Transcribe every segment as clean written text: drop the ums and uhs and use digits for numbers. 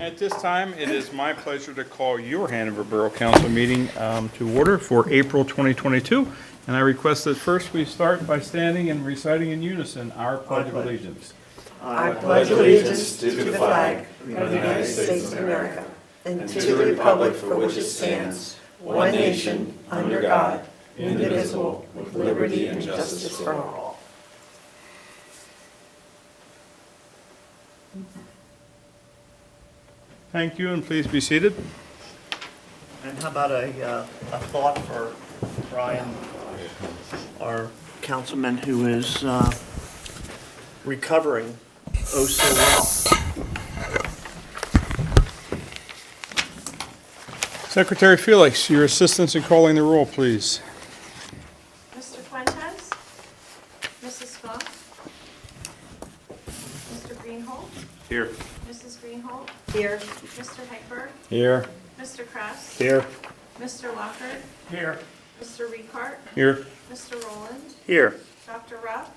At this time, it is my pleasure to call your Hanover Borough Council meeting to order for April 2022. And I request that first we start by standing and reciting in unison our Pledge of Allegiance. I pledge allegiance to the flag of the United States of America and to the republic for which it stands, one nation, under God, indivisible, with liberty and justice for all. Thank you, and please be seated. And how about a thought for Brian, our councilman who is recovering oh so well. Secretary Felix, your assistance in calling the roll, please. Mr. Fuentes? Mrs. Spunk? Mr. Greenhold? Here. Mrs. Greenhold? Here. Mr. Hyper? Here. Mr. Kress? Here. Mr. Lockard? Here. Mr. Ricart? Here. Mr. Rowland? Here. Dr. Rupp?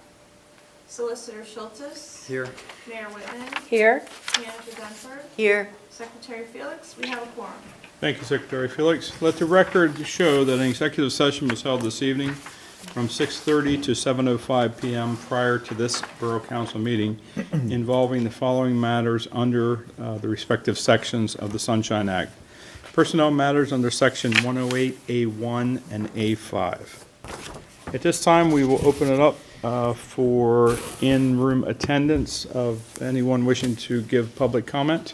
Solicitor Schultes? Here. Mayor Whitman? Here. Manager Dunford? Here. Secretary Felix? We have a quorum. Thank you, Secretary Felix. Let the record show that an executive session was held this evening from 6:30 to 7:05 p.m. prior to this Borough Council meeting involving the following matters under the respective sections of the Sunshine Act. Personnel matters under Section 108A1 and A5. At this time, we will open it up for in-room attendance of anyone wishing to give public comment.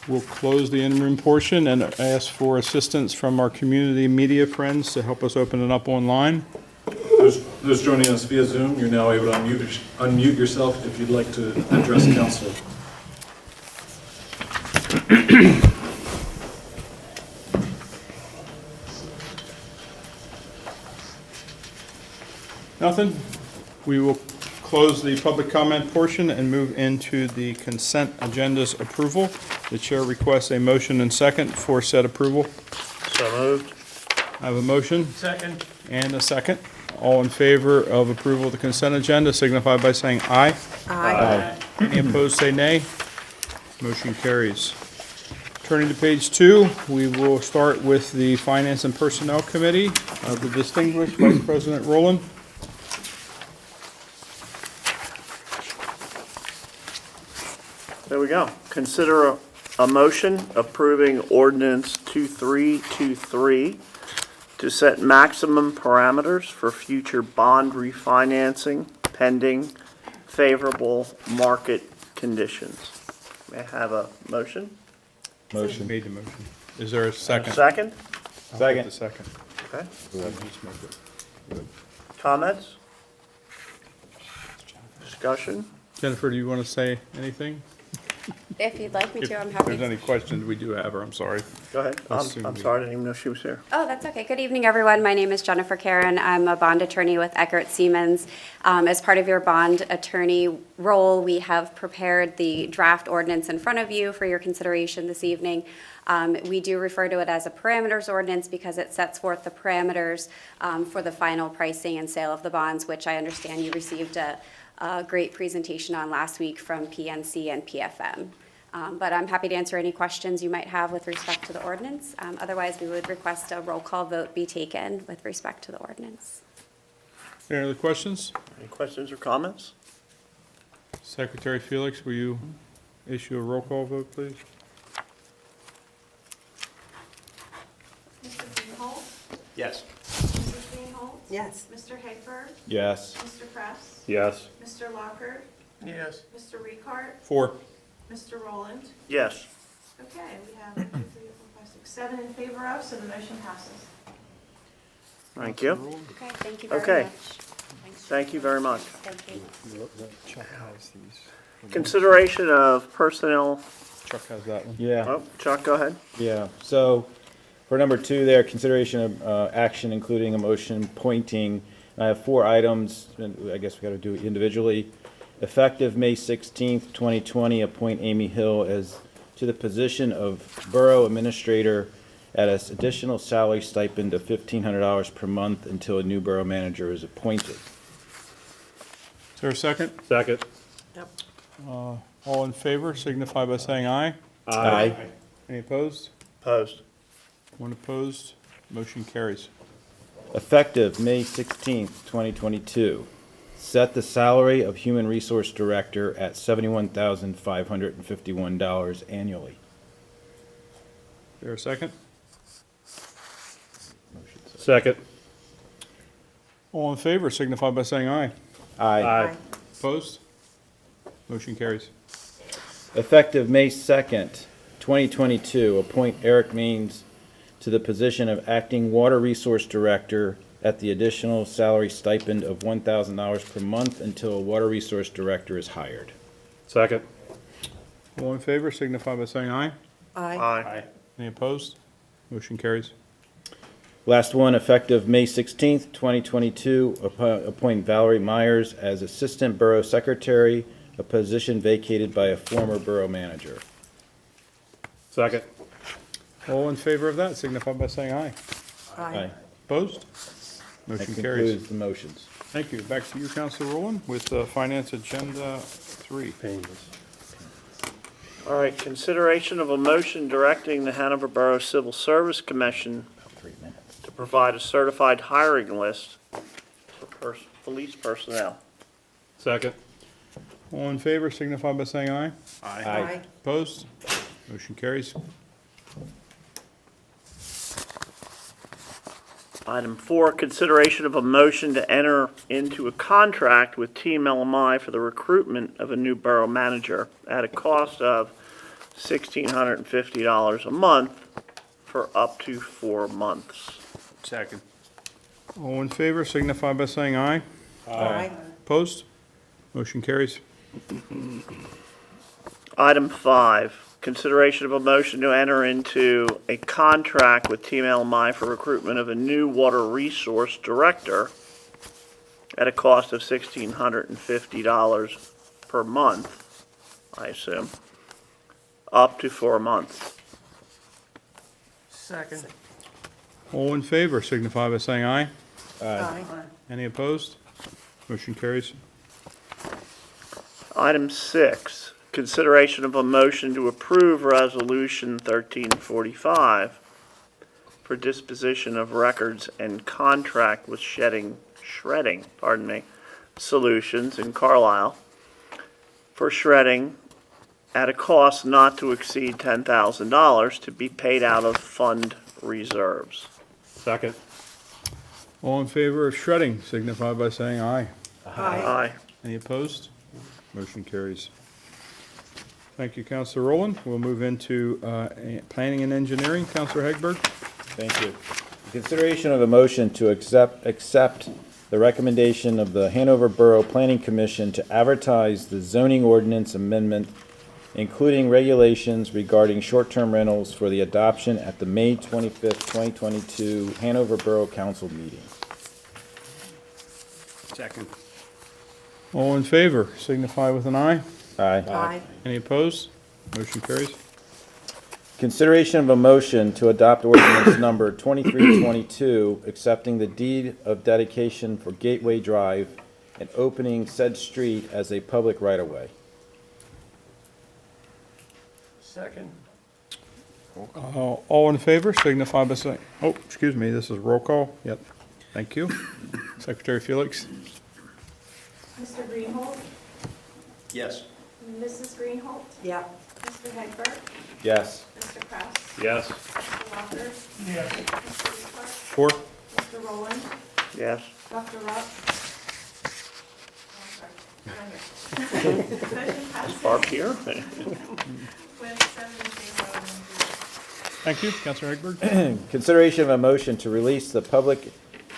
We'll close the in-room portion and ask for assistance from our community media friends to help us open it up online. Those joining us via Zoom, you're now able to unmute yourself if you'd like to address council. Nothing? We will close the public comment portion and move into the consent agenda's approval. The chair requests a motion and second for said approval. So moved. I have a motion Second. and a second. All in favor of approval of the consent agenda signify by saying aye. Aye. Any opposed, say nay. Motion carries. Turning to page 2, we will start with the Finance and Personnel Committee of the distinguished Vice President Rowland. There we go. Consider a motion approving ordinance 2323 to set maximum parameters for future bond refinancing pending favorable market conditions. May I have a motion? Motion. Made the motion. Is there a second? Second? I'll Second. take the second. Okay. Just make it. Comments? Discussion? Jennifer, do you want to say anything? If you'd like me If to, I'm happy there's to. any questions, we do have her, I'm sorry. Go ahead. Assume I'm we- sorry, I didn't even know she was here. Oh, that's okay. Good evening, everyone. My name is Jennifer Karen. I'm a bond attorney with Eckert Siemens. As part of your bond attorney role, we have prepared the draft ordinance in front of you for your consideration this evening. We do refer to it as a parameters ordinance because it sets forth the parameters for the final pricing and sale of the bonds, which I understand you received a great presentation on last week from PNC and PFM. But I'm happy to answer any questions you might have with respect to the ordinance. Otherwise, we would request a roll call vote be taken with respect to the ordinance. Any other questions? Any questions or comments? Secretary Felix, will you issue a roll call vote, please? Mr. Greenhold? Yes. Mrs. Greenhold? Yes. Mr. Hyper? Yes. Mr. Kress? Yes. Mr. Lockard? Yes. Mr. Ricart? 4. Mr. Rowland? Yes. Okay, we have 1, 2, 3, 4, 5, 6, 7 in favor of, so the motion passes. Thank you. Okay, thank you very Okay. much. Thank you very much. Thank you. Chuck has these. Consideration of personnel. Chuck has that one. Yeah. Oh, Chuck, go ahead. Yeah. So for number 2 there, consideration of action including a motion pointing, I have 4 items, and I guess we got to do it individually. Effective May 16th, 2020, appoint Amy Hill as to the position of Borough Administrator at an additional salary stipend of $1,500 per month until a new borough manager is appointed. Is there a second? Second. Yep. All in favor signify by saying aye. Aye. Any opposed? Opposed. One opposed. Motion carries. Effective May 16th, 2022, set the salary of Human Resource Director at $71,551 annually. Is there a second? Second. All in favor signify by saying aye. Aye. Opposed? Motion carries. Effective May 2nd, 2022, appoint Eric Maines to the position of Acting Water Resource Director at the additional salary stipend of $1,000 per month until a Water Resource Director is hired. Second. All in favor signify by saying aye. Aye. Any opposed? Motion carries. Last one, effective May 16th, 2022, appoint Valerie Myers as Assistant Borough Secretary, a position vacated by a former borough manager. Second. All in favor of that signify by saying aye. Aye. Opposed? That Motion carries. concludes the motions. Thank you. Back to you, Councilor Rowland, with Finance Agenda 3. All right, consideration of a motion directing the Hanover Borough Civil Service Commission to provide a certified hiring list for police personnel. Second. All in favor signify by saying aye. Aye. Opposed? Motion carries. Item 4, consideration of a motion to enter into a contract with Team LMI for the recruitment of a new borough manager at a cost of $1,650 a month for up to 4 months. Second. All in favor signify by saying aye. Aye. Opposed? Motion carries. Item 5, consideration of a motion to enter into a contract with Team LMI for recruitment of a new water resource director at a cost of $1,650 per month, I assume, up to 4 months. Second. All in favor signify by saying aye. Aye. Any opposed? Motion carries. Item 6, consideration of a motion to approve Resolution 1345 for disposition of records and contract with shredding solutions in Carlisle for shredding at a cost not to exceed $10,000 to be paid out of fund reserves. Second. All in favor of shredding signify by saying aye. Aye. Any opposed? Motion carries. Thank you, Councilor Rowland. We'll move into Planning and Engineering. Councilor Hegberg. Thank you. Consideration of a motion to accept the recommendation of the Hanover Borough Planning Commission to advertise the zoning ordinance amendment, including regulations regarding short-term rentals, for the adoption at the May 25th, 2022 Hanover Borough Council meeting. Second. All in favor signify with an aye. Aye. Aye. Any opposed? Motion carries. Consideration of a motion to adopt ordinance number 2322, accepting the deed of dedication for Gateway Drive and opening said street as a public right-of-way. Second. All in favor signify by saying, oh, excuse me, this is roll call. Yep. Thank you. Secretary Felix. Mr. Greenhold, Yes. Mrs. Greenhold, Yeah. Mr. Hegberg, Yes. Mr. Kraus, Yes. Mr. Walker, Mr. Dupart, Four. Mr. Rowland, Yes. Dr. Rupp. Motion passes Barb here? with 7 in favor of and Thank you, Councilor Hegberg. Consideration of a motion to release the public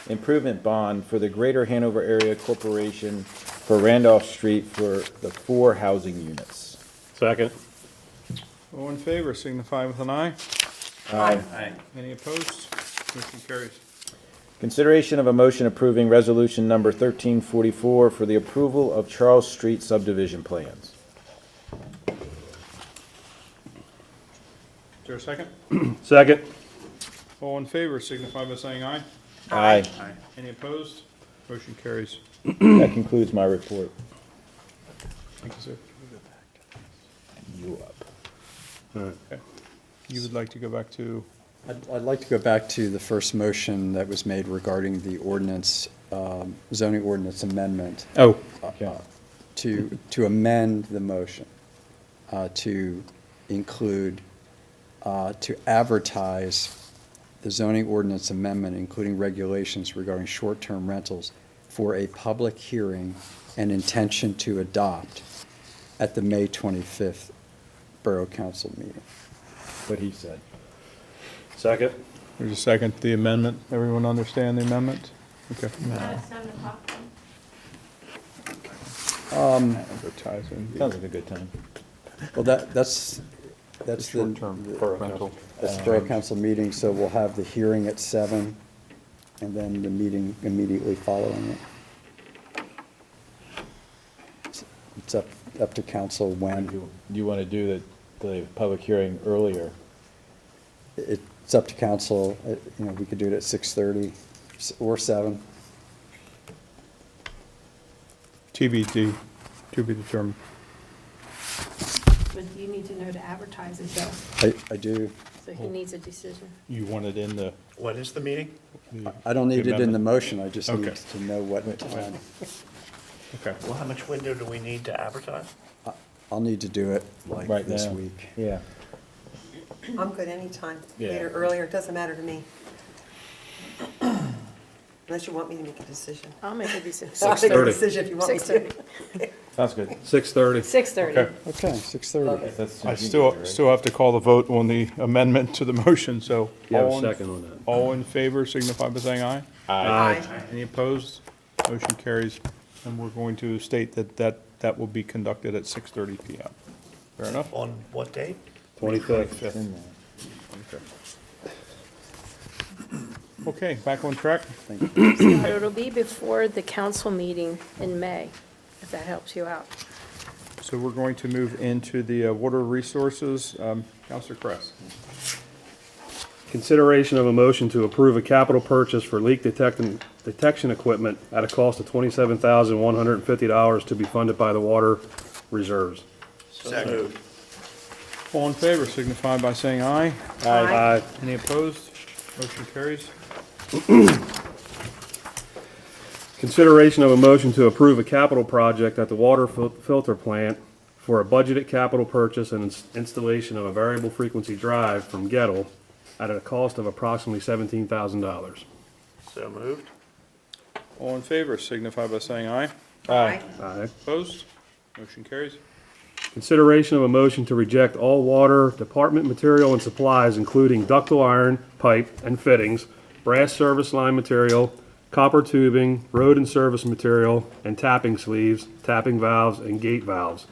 improvement bond for the Greater Hanover Area Corporation for Randolph Street for the 4 housing units. Second. All in favor signify with an aye. Aye. Any opposed? Motion carries. Consideration of a motion approving resolution number 1344 for the approval of Charles Street subdivision plans. Is there a second? Second. All in favor signify by saying aye. Aye. Any opposed? Motion carries. That concludes my report. Thank you, sir. you up. Okay. You would like to go back to, I'd like to go back to the first motion that was made regarding the ordinance, zoning ordinance amendment, oh, Okay. to amend the motion, to include, to advertise the zoning ordinance amendment, including regulations regarding short-term rentals, for a public hearing and intention to adopt at the May 25th Borough Council meeting. What he said. Second? there's a second, the amendment. Everyone understand the amendment? Okay. At 7 o'clock. Advertising. Sounds like a good time. Well, that's the Short-term rental. That's Borough Council meeting, so we'll have the hearing at 7, and then the meeting immediately following it. It's up to council when. Do you want to do the public hearing earlier? It's up to council, we could do it at 6:30 or 7. TBD, to be determined. But you need to know to advertise it though, I do. so he needs a decision. You want it in the, When is the meeting? I don't need it in the amendment. motion, I just need Okay. to know what time. okay. Well, how much window do we need to advertise? I'll need to do it like Right this now. week. Yeah. I'm good anytime, Yeah. later, earlier, it doesn't matter to me. Unless you want me to make a decision. I'll make a decision. I'll make a 6:30. decision if you want me to. 6:30. Sounds good. 6:30. 6:30. Okay. Okay, 6:30. That's I still have to call the vote on the amendment to the motion, so. You have a all in- second on that. All in favor signify by saying aye. Aye. Any opposed? Motion carries, and we're going to state that will be conducted at 6:30 PM. Fair enough? On what date? 25th. Okay, back on track. Thank you. But it'll be before the council meeting in May, if that helps you out. So we're going to move into the water resources. Counselor Kress. Consideration of a motion to approve a capital purchase for leak detection equipment at a cost of $27,150 to be funded by the water reserves. So moved. All in favor signify by saying aye. Aye. Any opposed? Motion carries. Consideration of a motion to approve a capital project at the water filter plant for a budgeted capital purchase and installation of a variable frequency drive from Gettle at a cost of approximately $17,000. So moved. All in favor signify by saying aye. Aye. Aye. Opposed? Motion carries. Consideration of a motion to reject all water department material and supplies, including ductile iron, pipe, and fittings, brass service line material, copper tubing, road and service material, and tapping sleeves, tapping valves, and gate valves,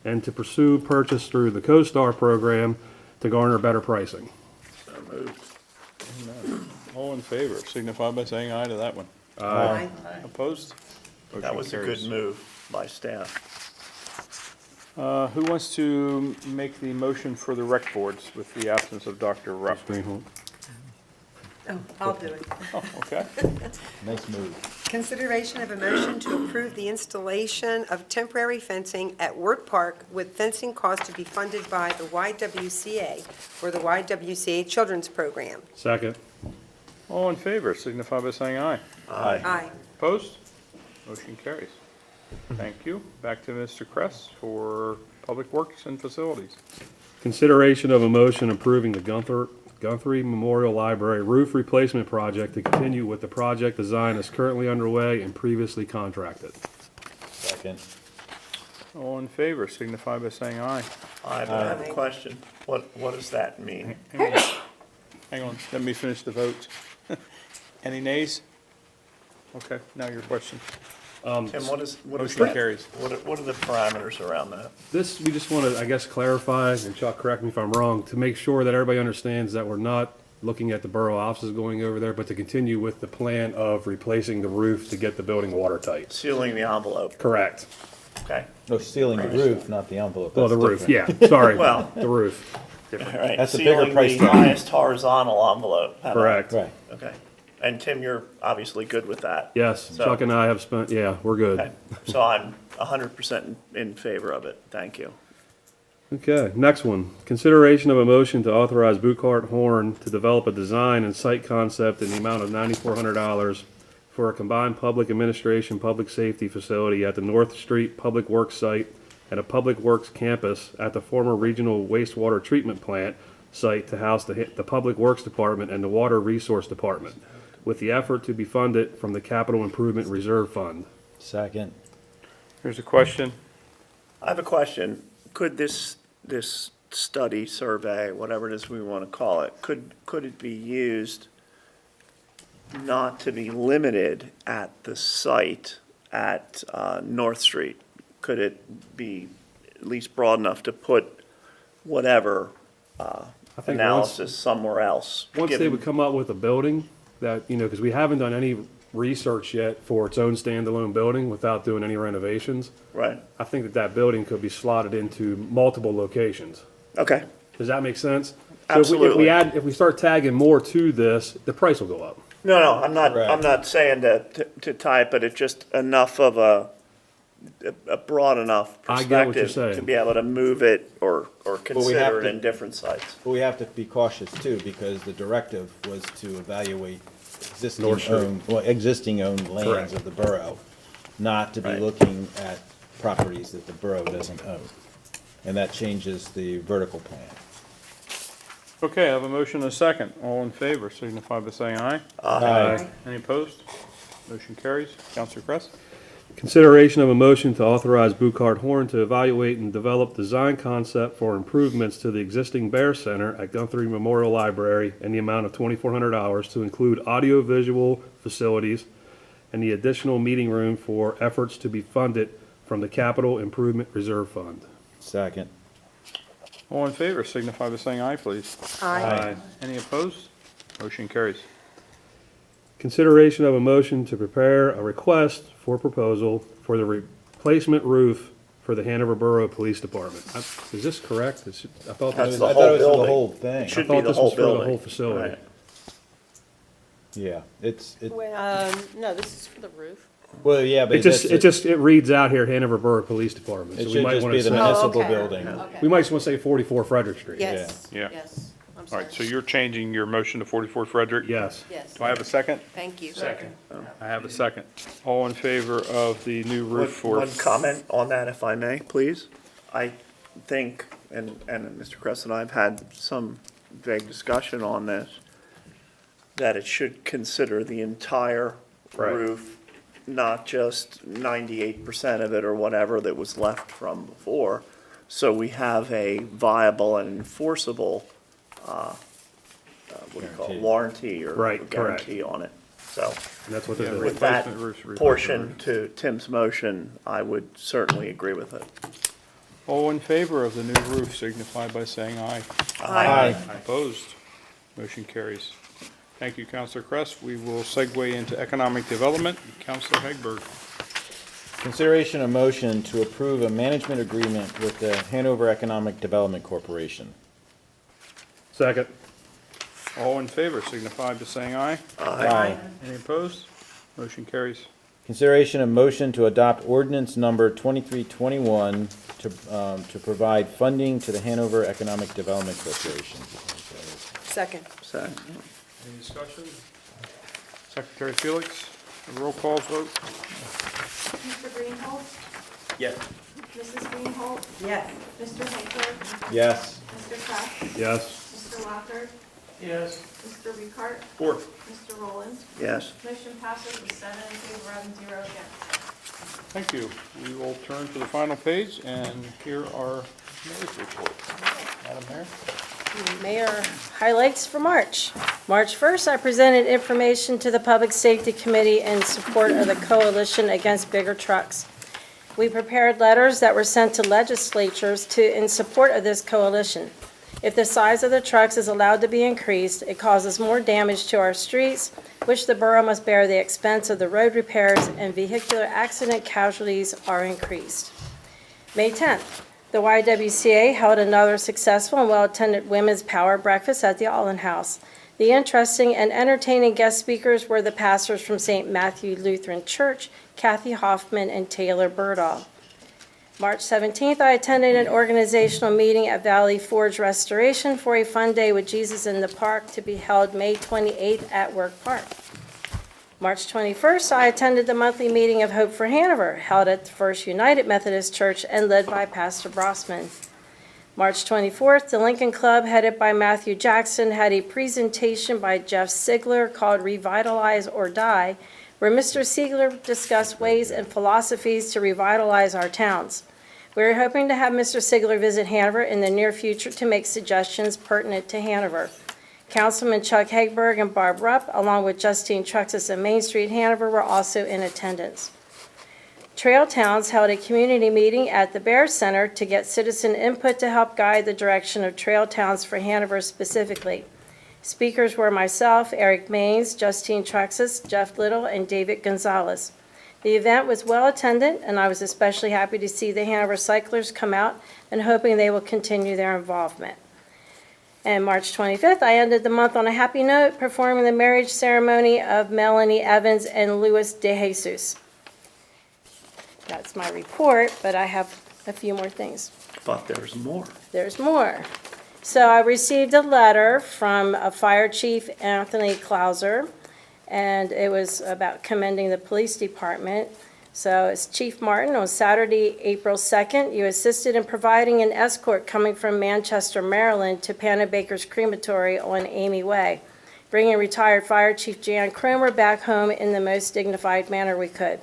and to pursue purchase through the CoStar program to garner better pricing. So moved. All in favor signify by saying aye to that one. Aye. Opposed? That Motion was a carries. good move by staff. Who wants to make the motion for the rec boards with the absence of Dr. Rupp? Oh, I'll do it. Oh, okay. Nice move. Consideration of a motion to approve the installation of temporary fencing at Wirt Park with fencing cost to be funded by the YWCA or the YWCA Children's Program. Second. All in favor signify by saying aye. Aye. Opposed? Motion carries. Thank you. Back to Mr. Kress for Public Works and Facilities. Consideration of a motion approving the Guthrie Memorial Library roof replacement project to continue with the project design as currently underway and previously contracted. Second. All in favor signify by saying aye. I have a question. What does that mean? Hang on, let me finish the vote. Any nays? Okay, now your question. Tim, what is Motion that? carries. What are the parameters around that? This, we just want to, I guess, clarify, and Chuck, correct me if I'm wrong, to make sure that everybody understands that we're not looking at the borough offices going over there, but to continue with the plan of replacing the roof to get the building watertight. Sealing the envelope, Correct. okay? No, sealing the roof, not the envelope. Well, the That's roof, different. yeah, sorry. Well- The roof, All right. That's a bigger price Sealing the tag. highest horizontal envelope. How about- correct. Right. Okay. And Tim, you're obviously good with that? Yes, So- Chuck and I have spent, yeah, we're Okay. good. So I'm 100% in favor of it. Thank you. Okay, next one. Consideration of a motion to authorize Buckhart Horn to develop a design and site concept in the amount of $9,400 for a combined public administration, public safety facility at the North Street Public Works site and a Public Works campus at the former Regional Wastewater Treatment Plant site to house the Public Works Department and the Water Resource Department, with the effort to be funded from the Capital Improvement Reserve Fund. Second. Here's a question. I have a question. Could this study, survey, whatever it is we want to call it, could it be used not to be limited at the site at North Street? Could it be at least broad enough to put whatever think analysis somewhere else? Once they given- would come up with a building that, because we haven't done any research yet for its own standalone building without doing any renovations, Right, I think that building could be slotted into multiple locations. okay, Does that make sense? So Absolutely. if we start tagging more to this, the price will go up. no, I'm Right. not saying to tie it, but it's just enough of a broad enough I get what you're perspective to saying. be able to move it or consider it to- in different sites. But we have to be cautious too, because the directive was to evaluate North Street. existing owned lands Correct. of the borough, not to be Right. looking at properties that the borough doesn't own. And that changes the vertical plan. Okay, I have a motion and a second. All in favor signify by saying aye. Aye. Any opposed? Motion carries. Counselor Crest? Consideration of a motion to authorize Buckhart Horn to evaluate and develop design concept for improvements to the existing Bear Center at Guthrie Memorial Library in the amount of $2,400 to include audio-visual facilities and the additional meeting room for efforts to be funded from the Capital Improvement Reserve Fund. Second. All in favor signify by saying aye, please. Aye. Any opposed? Motion carries. Consideration of a motion to prepare a request for proposal for the replacement roof for the Hanover Borough Police Department. Is this correct? I thought That's that the I whole thought it was for the building. whole thing. It should thought be the this whole was for the building. whole facility. Right. Yeah, No, this is for the roof. well, yeah, but It reads out here Hanover Borough Police Department. it So we should might just want be to the say, municipal okay. building. we might just want to say 44 Frederick Street. Yes, Yeah. yes. I'm All sorry. right, so you're changing your motion to 44 Frederick? Yes. Yes, Do I have a second? thank you. I have a second. All in favor of the new roof for? One comment on that, if I may, please. I think, and Mr. Kress and I have had some vague discussion on this, that it should consider the entire Right. roof, not just 98% of it or whatever that was left from before. So we have a viable and enforceable, what do you call it, Guarantee. warranty or Right, correct. guarantee on it. So And that's what Yeah, this is. with that Replacement roofs, replacement portion roofs. to Tim's motion, I would certainly agree with it. All in favor of the new roof signify by saying aye. Aye. Opposed? Motion carries. Thank you, Counselor Crest. We will segue into economic development. Counselor Hagberg. Consideration of motion to approve a management agreement with the Hanover Economic Development Corporation. Second. All in favor signify by saying aye. Aye. Any opposed? Motion carries. Consideration of motion to adopt ordinance number 2321 to provide funding to the Hanover Economic Development Corporation. Second. So, Any discussion? Secretary Felix, a roll call vote? Mr. Greenhold? Yes. Mrs. Greenhold? Yes. Mr. Hager? Yes. Mr. Kraft? Yes. Mr. Lockard? Yes. Mr. Ricart? Four. Mr. Rowland? yes. Motion passes with 7 in favor and 0 against. Thank you. We will turn to the final page and hear our mayor's report. Madam Mayor? Mayor highlights for March. March 1st, I presented information to the Public Safety Committee in support of the Coalition Against Bigger Trucks. We prepared letters that were sent to legislatures in support of this coalition. If the size of the trucks is allowed to be increased, it causes more damage to our streets, which the borough must bear the expense of the road repairs, and vehicular accident casualties are increased. May 10th, the YWCA held another successful and well-attended Women's Power Breakfast at the Allen House. The interesting and entertaining guest speakers were the pastors from St. Matthew Lutheran Church, Kathy Hoffman and Taylor Burdahl. March 17th, I attended an organizational meeting at Valley Forge Restoration for a fun day with Jesus in the Park to be held May 28th at Work Park. March 21st, I attended the monthly meeting of Hope for Hanover, held at the First United Methodist Church and led by Pastor Brossman. March 24th, the Lincoln Club, headed by Matthew Jackson, had a presentation by Jeff Sigler called Revitalize or Die, where Mr. Sigler discussed ways and philosophies to revitalize our towns. We're hoping to have Mr. Sigler visit Hanover in the near future to make suggestions pertinent to Hanover. Councilman Chuck Hagberg and Barb Rupp, along with Justine Truxas and Main Street Hanover, were also in attendance. Trail Towns held a community meeting at the Bear Center to get citizen input to help guide the direction of Trail Towns for Hanover specifically. Speakers were myself, Eric Maines, Justine Truxas, Jeff Little, and David Gonzalez. The event was well attended, and I was especially happy to see the Hanover cyclers come out and hoping they will continue their involvement. And March 25th, I ended the month on a happy note, performing the marriage ceremony of Melanie Evans and Luis De Jesus. That's my report, but I have a few more things. Thought there was more. There's more. So I received a letter from Fire Chief Anthony Clauser, and it was about commending the police department. So it's Chief Martin, on Saturday, April 2nd, you assisted in providing an escort coming from Manchester, Maryland to Panabaker's Crematory on Amy Way, bringing retired Fire Chief Jan Cromer back home in the most dignified manner we could.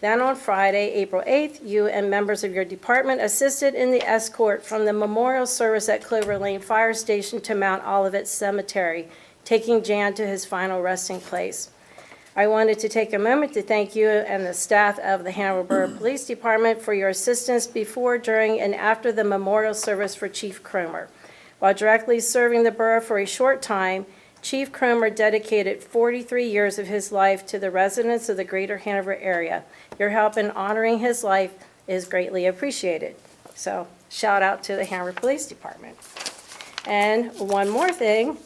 Then on Friday, April 8th, you and members of your department assisted in the escort from the memorial service at Clover Lane Fire Station to Mount Olivet Cemetery, taking Jan to his final resting place. I wanted to take a moment to thank you and the staff of the Hanover Borough Police Department for your assistance before, during, and after the memorial service for Chief Cromer. While directly serving the borough for a short time, Chief Cromer dedicated 43 years of his life to the residents of the greater Hanover area. Your help in honoring his life is greatly appreciated. So, shout out to the Hanover Police Department. And one more thing.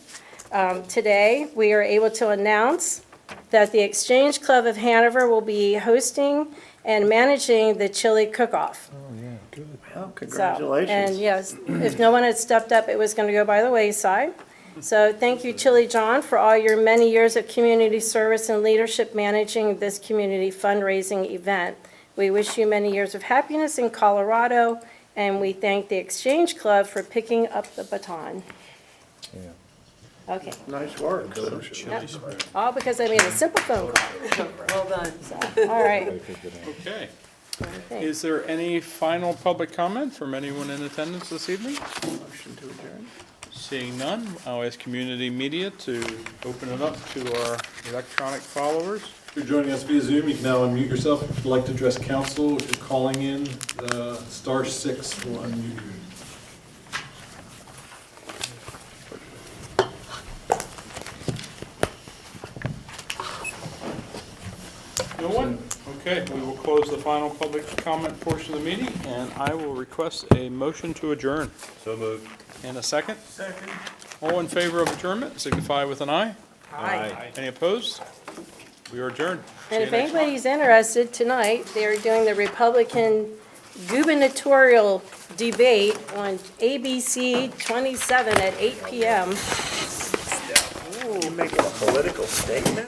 Today, we are able to announce that the Exchange Club of Hanover will be hosting and managing the chili cook-off. Well, congratulations. And yes, if no one had stepped up, it was going to go by the wayside. So thank you, Chili John, for all your many years of community service and leadership managing this community fundraising event. We wish you many years of happiness in Colorado, and we thank the Exchange Club for picking up the baton. Okay. Nice work. Yep. All because I made a simple phone call. Well done. All right. Okay. Okay. Is there any final public comment from anyone in attendance this evening? Motion to adjourn. Seeing none, I'll ask community media to open it up to our electronic followers. If you're joining us via Zoom, you can now unmute yourself. If you'd like to address council, if you're calling in, *6 will unmute you. No one? Okay, we will close the final public comment portion of the meeting, and I will request a motion to adjourn. So moved. And a second? Second. All in favor of adjournment, signify with an eye. Aye. Any opposed? We are adjourned. See And you if next month. anybody's interested, tonight, they're doing the Republican gubernatorial debate on ABC 27 at 8 p.m. You making a political statement?